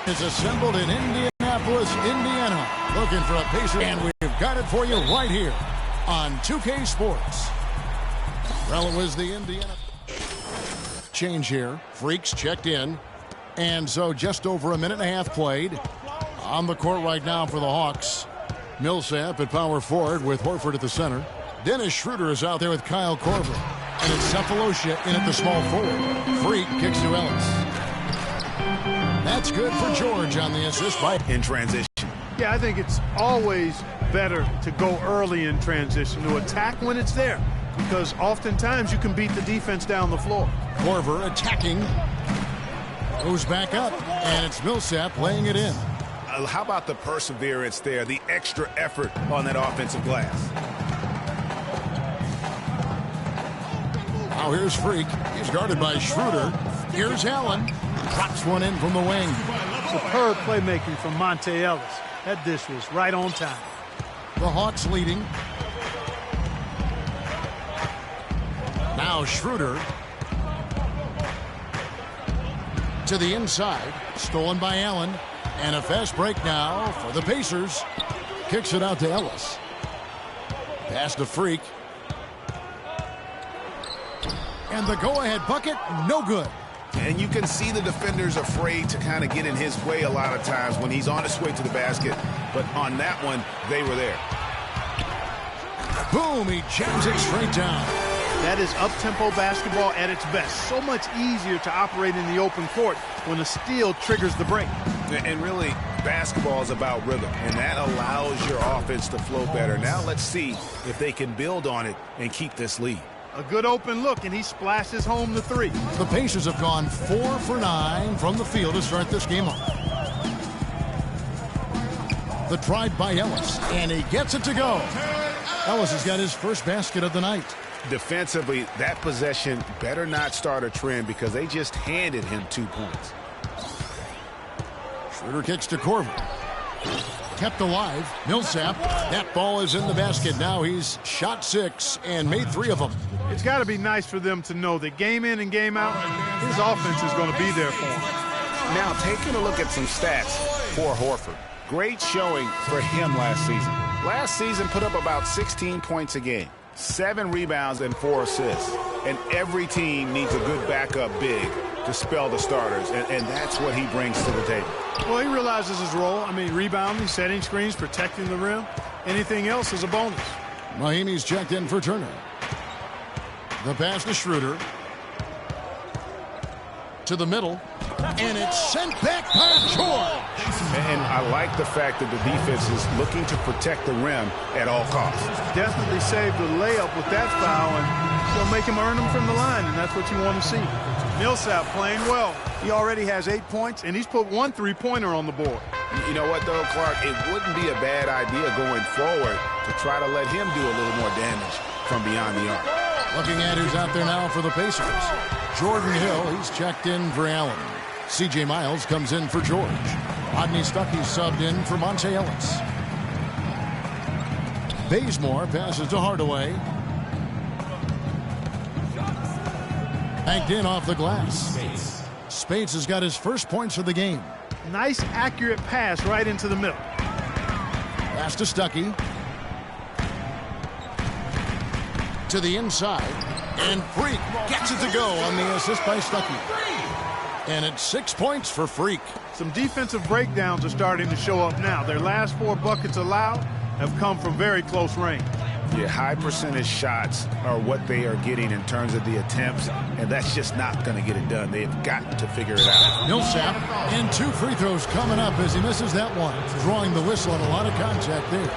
is assembled in Indianapolis, Indiana. Looking for a pacer, and we've got it for you right here on 2K Sports. Well, it was the Indiana change here. Freaks checked in. And so just over a minute and a half played. On the court right now for the Hawks. Millsap at power forward with Horford at the center. Dennis Schroeder is out there with Kyle Korver. And it's Cephalosha in at the small forward. Freak kicks to Ellis. That's good for George on the assist by in transition. Yeah, I think it's always better to go early in transition, to attack when it's there, because oftentimes you can beat the defense down the floor. Korver attacking. Goes back up, and it's Millsap laying it in. How about the perseverance there, the extra effort on that offensive glass? Now here's Freak. He's guarded by Schroeder. Here's Allen. Drops one in from the wing. Superb playmaking from Monte Ellis. That dish was right on time. The Hawks leading. Now Schroeder. To the inside. Stolen by Allen. And a fast break now for the Pacers. Kicks it out to Ellis. Pass to Freak. And the go-ahead bucket, no good. And you can see the defenders afraid to kind of get in his way a lot of times when he's on his way to the basket. But on that one, they were there. Boom, he jams it straight down. That is up-tempo basketball at its best. So much easier to operate in the open court when a steal triggers the break. And really, basketball is about rhythm, and that allows your offense to flow better. Now let's see if they can build on it and keep this lead. A good open look, and he splashes home the three. The Pacers have gone 4 for 9 from the field to start this game off. The drive by Ellis, and he gets it to go. Ellis has got his first basket of the night. Defensively, that possession better not start a trend because they just handed him 2 points. Schroeder kicks to Korver. Kept alive. Millsap. That ball is in the basket. Now he's shot 6 and made 3 of them. It's got to be nice for them to know that game in and game out, his offense is going to be there for him. Now, taking a look at some stats for Horford. Great showing for him last season. Last season put up about 16 points a game, 7 rebounds and 4 assists. And every team needs a good backup big to spell the starters, and that's what he brings to the table. Well, he realizes his role. I mean, rebounding, setting screens, protecting the rim. Anything else is a bonus. Miami's checked in for Turner. The pass to Schroeder. To the middle. And it's sent back by George. And I like the fact that the defense is looking to protect the rim at all costs. Definitely saved the layup with that foul, and he'll make him earn them from the line, and that's what you want to see. Millsap playing well. He already has 8 points, and he's put 1 3-pointer on the board. You know what, though, Clark? It wouldn't be a bad idea going forward to try to let him do a little more damage from beyond the arc. Looking at who's out there now for the Pacers. Jordan Hill, he's checked in for Allen. C.J. Miles comes in for George. Rodney Stuckey subbed in for Monte Ellis. Bazemore passes to Hardaway. Banked in off the glass. Speights has got his first points of the game. Nice, accurate pass right into the middle. Pass to Stuckey. To the inside. And Freak gets it to go on the assist by Stuckey. And it's 6 points for Freak. Some defensive breakdowns are starting to show up now. Their last 4 buckets allowed have come from very close range. Yeah, high percentage shots are what they are getting in terms of the attempts, and that's just not going to get it done. They've got to figure it out. Millsap, and 2 free throws coming up as he misses that one. Drawing the whistle and a lot of contact there.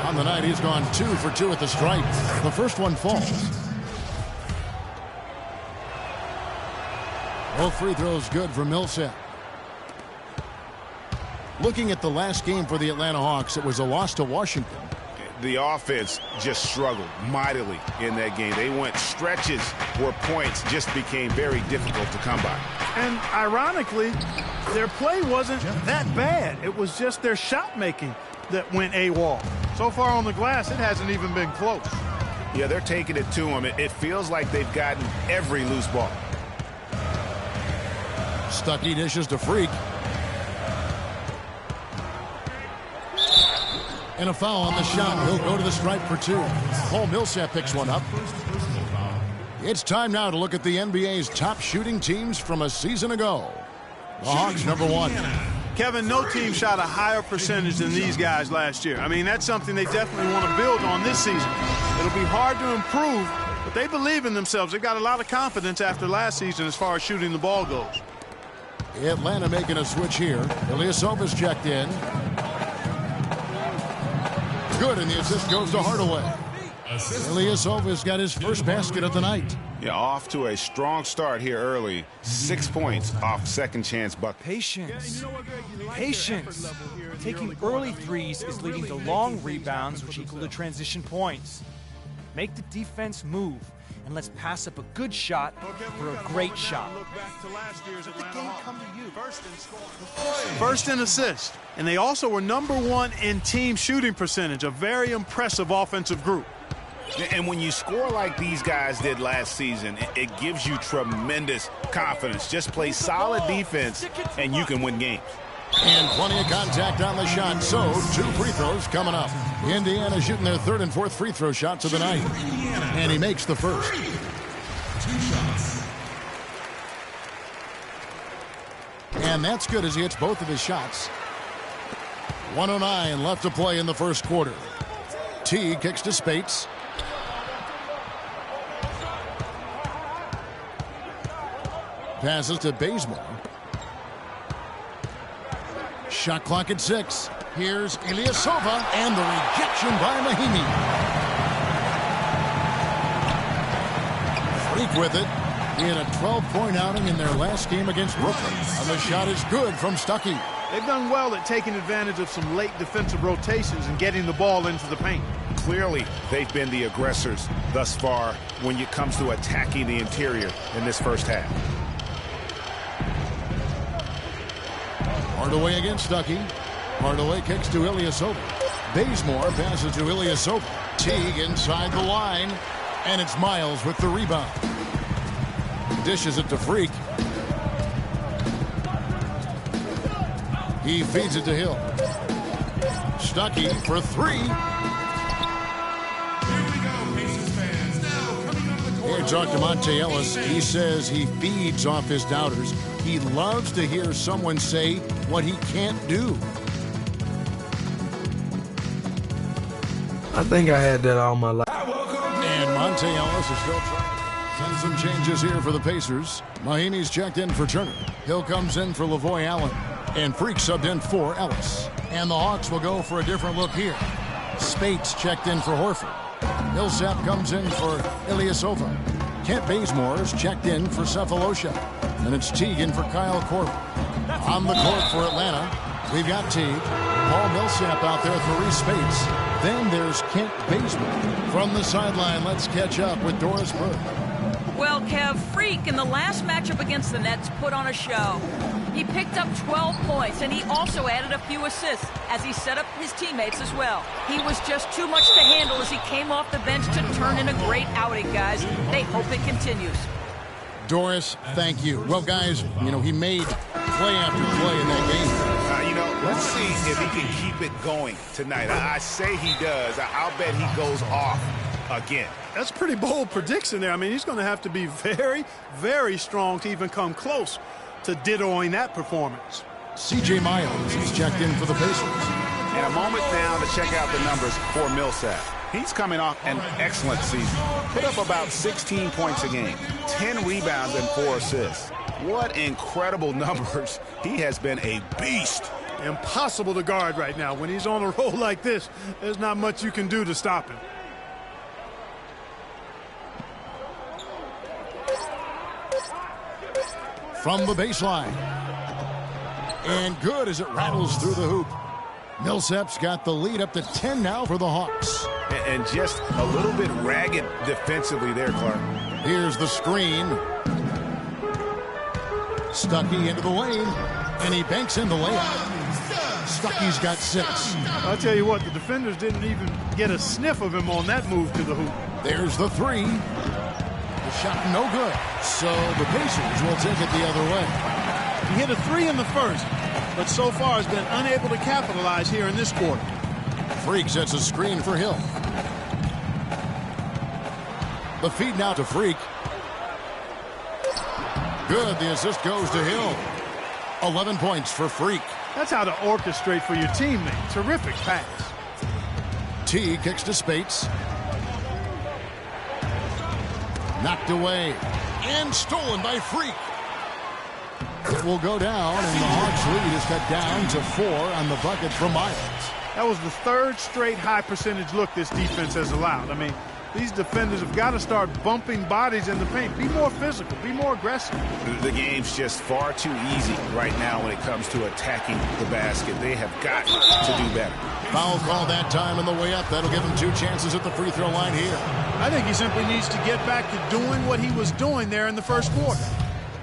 On the night, he's gone 2 for 2 at the stripe. The first one falls. Both free throws good for Millsap. Looking at the last game for the Atlanta Hawks, it was a loss to Washington. The offense just struggled mightily in that game. They went stretches where points just became very difficult to come by. And ironically, their play wasn't that bad. It was just their shot making that went AWOL. So far on the glass, it hasn't even been close. Yeah, they're taking it to them. It feels like they've gotten every loose ball. Stuckey dishes to Freak. And a foul on the shot. He'll go to the stripe for 2. Paul Millsap picks one up. It's time now to look at the NBA's top shooting teams from a season ago. The Hawks, number 1. Kevin, no team shot a higher percentage than these guys last year. I mean, that's something they definitely want to build on this season. It'll be hard to improve, but they believe in themselves. They've got a lot of confidence after last season as far as shooting the ball goes. Atlanta making a switch here. Ilyasova's checked in. Good, and the assist goes to Hardaway. Ilyasova's got his first basket of the night. Yeah, off to a strong start here early. 6 points off second chance bucket. Patience. Patience. Taking early threes is leading to long rebounds, which equal to transition points. Make the defense move, and let's pass up a good shot for a great shot. Let the game come to you. First in assists. And they also were number 1 in team shooting percentage, a very impressive offensive group. And when you score like these guys did last season, it gives you tremendous confidence. Just play solid defense, and you can win games. And plenty of contact on the shot, so 2 free throws coming up. Indiana shooting their 3rd and 4th free throw shots of the night. And he makes the first. 2 shots. And that's good as he hits both of his shots. 1:09 left to play in the first quarter. T kicks to Spates. Passes to Bazemore. Shot clock at 6. Here's Ilyasova, and the rejection by Mahimi. Freak with it. He had a 12-point outing in their last game against Brooklyn. And the shot is good from Stuckey. They've done well at taking advantage of some late defensive rotations and getting the ball into the paint. Clearly, they've been the aggressors thus far when it comes to attacking the interior in this first half. Hardaway against Stuckey. Hardaway kicks to Ilyasova. Bazemore passes to Ilyasova. Teague inside the line. And it's Miles with the rebound. Dishes it to Freak. He feeds it to Hill. Stuckey for 3. Here, talk to Monte Ellis. He says he feeds off his doubters. He loves to hear someone say what he can't do. I think I had that all my life. And Monte Ellis is still trying to send some changes here for the Pacers. Mahimi's checked in for Turner. Hill comes in for Lavoy Allen. And Freak subbed in for Ellis. And the Hawks will go for a different look here. Spates checked in for Horford. Millsap comes in for Ilyasova. Kent Bazemore is checked in for Cephalosha. And it's Teague in for Kyle Korver. On the court for Atlanta, we've got Teague. Paul Millsap out there for Reese Spates. Then there's Kent Bazemore. From the sideline, let's catch up with Doris Burke. Well, Kev, Freak in the last matchup against the Nets put on a show. He picked up 12 points, and he also added a few assists as he set up his teammates as well. He was just too much to handle as he came off the bench to turn in a great outing, guys. They hope it continues. Doris, thank you. Well, guys, he made play after play in that game. Let's see if he can keep it going tonight. I say he does. I'll bet he goes off again. That's a pretty bold prediction there. I mean, he's going to have to be very, very strong to even come close to dittoing that performance. C.J. Miles is checked in for the Pacers. And a moment now to check out the numbers for Millsap. He's coming off an excellent season. Put up about 16 points a game, 10 rebounds and 4 assists. What incredible numbers. He has been a beast. Impossible to guard right now. When he's on a roll like this, there's not much you can do to stop him. From the baseline. And good as it rattles through the hoop. Millsap's got the lead up to 10 now for the Hawks. And just a little bit ragged defensively there, Clark. Here's the screen. Stuckey into the lane. And he banks in the layup. Stuckey's got 6. I'll tell you what, the defenders didn't even get a sniff of him on that move to the hoop. There's the 3. The shot no good. So the Pacers will take it the other way. He hit a 3 in the first, but so far has been unable to capitalize here in this quarter. Freak sets a screen for Hill. The feed now to Freak. Good. The assist goes to Hill. 11 points for Freak. That's how to orchestrate for your teammate. Terrific pass. T kicks to Spates. Knocked away. And stolen by Freak. It will go down, and the Hawks lead is cut down to 4 on the bucket from Miles. That was the third straight high percentage look this defense has allowed. I mean, these defenders have got to start bumping bodies in the paint. Be more physical. Be more aggressive. The game's just far too easy right now when it comes to attacking the basket. They have got to do better. Foul call that time on the way up. That'll give him 2 chances at the free throw line here. I think he simply needs to get back to doing what he was doing there in the first quarter.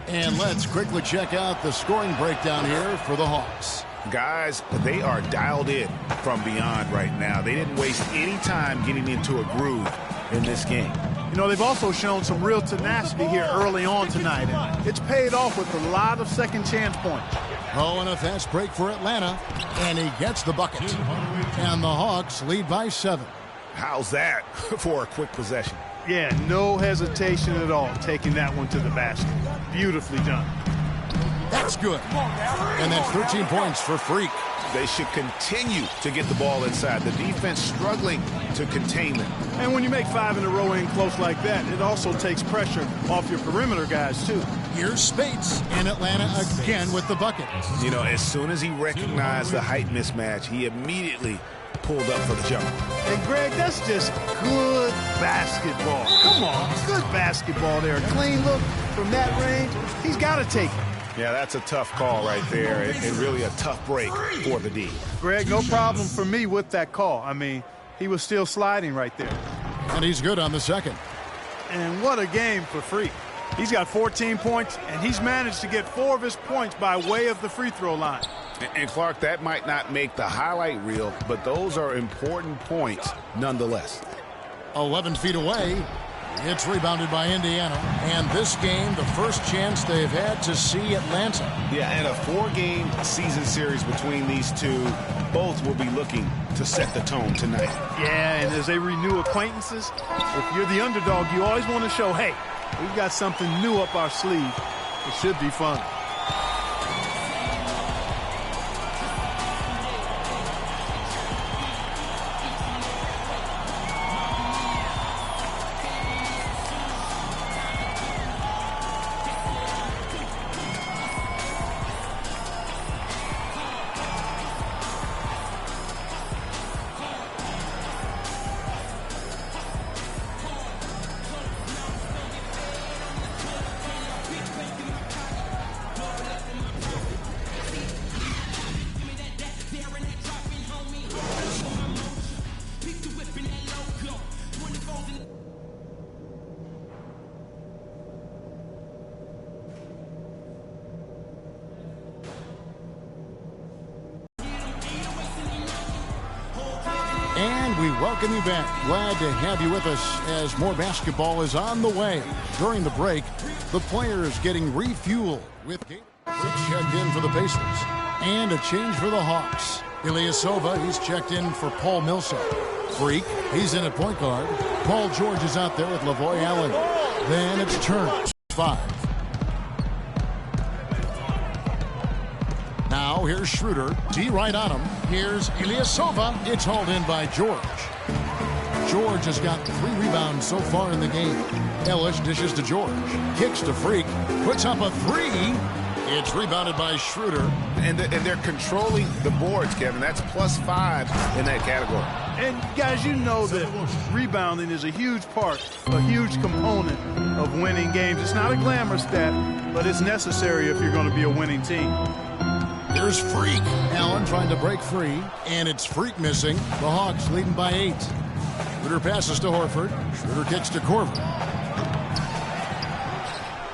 And let's quickly check out the scoring breakdown here for the Hawks. Guys, they are dialed in from beyond right now. They didn't waste any time getting into a groove in this game. You know, they've also shown some real tenacity here early on tonight, and it's paid off with a lot of second chance points. Oh, and a fast break for Atlanta, and he gets the bucket. And the Hawks lead by 7. How's that for a quick possession? Yeah, no hesitation at all taking that one to the basket. Beautifully done. That's good. And that's 13 points for Freak. They should continue to get the ball inside. The defense struggling to contain them. And when you make 5 in a row in close like that, it also takes pressure off your perimeter guys, too. Here's Spates, and Atlanta again with the bucket. You know, as soon as he recognized the height mismatch, he immediately pulled up for the jump. And, Greg, that's just good basketball. Come on, good basketball there. A clean look from that range. He's got to take it. Yeah, that's a tough call right there, and really a tough break for the D. Greg, no problem for me with that call. I mean, he was still sliding right there. And he's good on the second. And what a game for Freak. He's got 14 points, and he's managed to get 4 of his points by way of the free throw line. And Clark, that might not make the highlight reel, but those are important points nonetheless. 11 feet away. It's rebounded by Indiana. And this game, the first chance they've had to see Atlanta. Yeah, and a 4-game season series between these two. Both will be looking to set the tone tonight. Yeah, and as they renew acquaintances, if you're the underdog, you always want to show, hey, we've got something new up our sleeve. It should be fun. And we welcome you back. Glad to have you with us as more basketball is on the way. During the break, the players getting refueled with Freak checked in for the Pacers. And a change for the Hawks. Ilyasova, he's checked in for Paul Millsap. Freak, he's in at point guard. Paul George is out there with Lavoy Allen. Then it's Turner, 5. Now here's Schroeder. D right on him. Here's Ilyasova. It's hauled in by George. George has got 3 rebounds so far in the game. Ellis dishes to George. Kicks to Freak. Puts up a 3. It's rebounded by Schroeder. And they're controlling the boards, Kevin. That's +5 in that category. And, guys, you know that rebounding is a huge part, a huge component of winning games. It's not a glamour stat, but it's necessary if you're going to be a winning team. Here's Freak. Allen trying to break free, and it's Freak missing. The Hawks leading by 8. Schroeder passes to Horford. Schroeder kicks to Corver.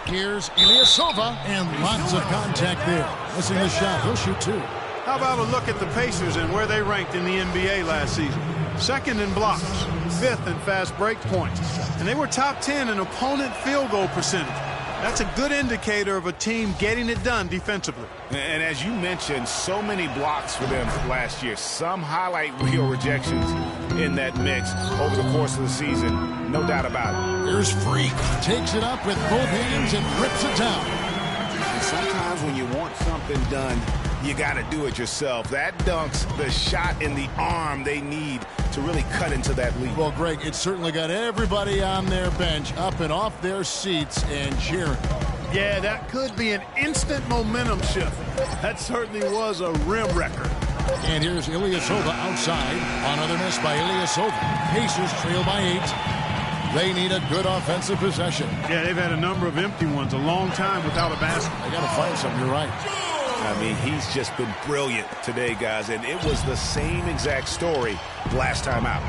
Here's Ilyasova, and lots of contact there. Missing the shot. He'll shoot 2. How about a look at the Pacers and where they ranked in the NBA last season? 2nd in blocks, 5th in fast break points, and they were top 10 in opponent field goal percentage. That's a good indicator of a team getting it done defensively. And as you mentioned, so many blocks for them last year. Some highlight reel rejections in that mix over the course of the season. No doubt about it. Here's Freak. Takes it up with both hands and rips it down. And sometimes when you want something done, you got to do it yourself. That dunks the shot in the arm they need to really cut into that lead. Well, Greg, it certainly got everybody on their bench up and off their seats and cheering. Yeah, that could be an instant momentum shift. That certainly was a rim wrecker. And here's Ilyasova outside. Another miss by Ilyasova. Pacers trail by 8. They need a good offensive possession. Yeah, they've had a number of empty ones, a long time without a basket. They got to find something, you're right. I mean, he's just been brilliant today, guys, and it was the same exact story last time out.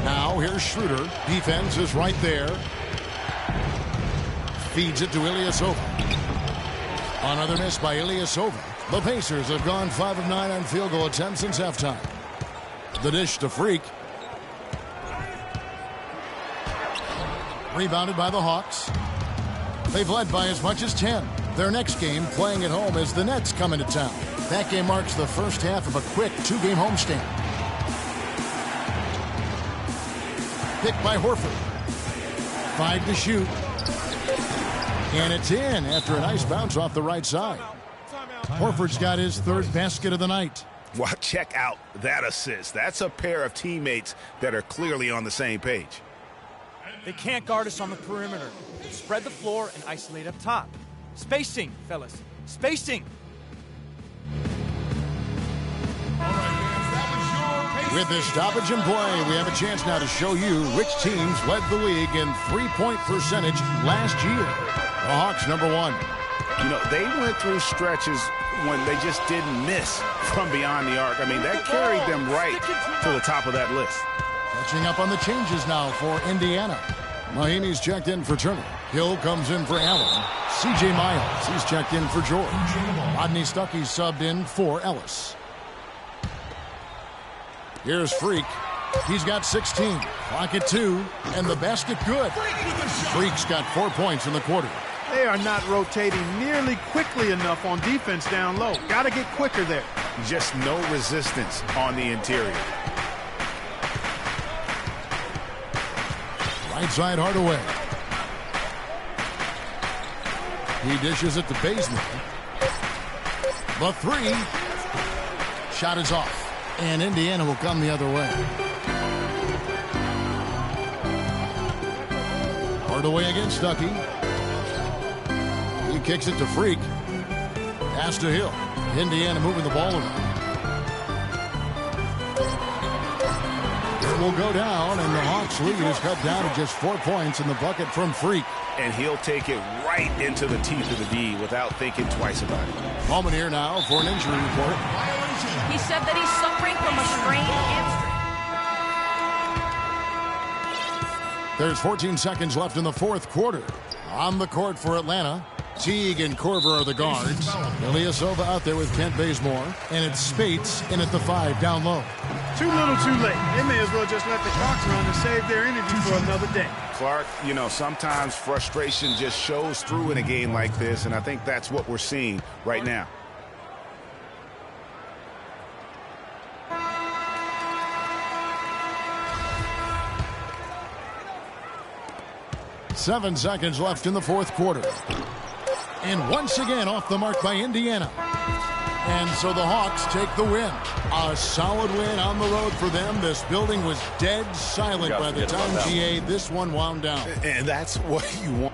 Now, here's Schroeder. Defense is right there. Feeds it to Ilyasova. Another miss by Ilyasova. The Pacers have gone 5 of 9 on field goal attempts since halftime. The dish to Freak. Rebounded by the Hawks. They've led by as much as 10. Their next game, playing at home, as the Nets come into town. That game marks the first half of a quick 2-game homestand. Picked by Horford. 5 to shoot. And it's in after a nice bounce off the right side. Horford's got his 3rd basket of the night. Well, check out that assist. That's a pair of teammates that are clearly on the same page. They can't guard us on the perimeter. Spread the floor and isolate up top. Spacing, fellas. Spacing. With this stoppage in play, we have a chance now to show you which teams led the league in three-point percentage last year. The Hawks, number 1. You know, they went through stretches when they just didn't miss from beyond the arc. I mean, that carried them right to the top of that list. Catching up on the changes now for Indiana. Mahinmi's checked in for Turner. Hill comes in for Allen. C.J. Miles, he's checked in for George. Rodney Stuckey subbed in for Ellis. Here's Freak. He's got 16. Clock at 2. And the basket good. Freak's got 4 points in the quarter. They are not rotating nearly quickly enough on defense down low. Got to get quicker there. Just no resistance on the interior. Right side Hardaway. He dishes it to Bazemore. The 3. Shot is off. And Indiana will come the other way. Hardaway against Stuckey. He kicks it to Freak. Pass to Hill. Indiana moving the ball around. It will go down, and the Hawks lead is cut down to just 4 points in the bucket from Freak. And he'll take it right into the teeth of the D without thinking twice about it. Moment here now for an injury report. He said that he's suffering from a sprained hamstring. There's 14 seconds left in the 4th quarter. On the court for Atlanta, Teague and Corver are the guards. Ilyasova out there with Kent Bazemore. And it's Spates in at the 5 down low. Too little, too late. They may as well just let the clocks run and save their energy for another day. Clark, you know, sometimes frustration just shows through in a game like this, and I think that's what we're seeing right now. Seven seconds left in the 4th quarter. And once again off the mark by Indiana. And so the Hawks take the win. A solid win on the road for them. This building was dead silent by the time, GA, this one wound down. And that's what you want.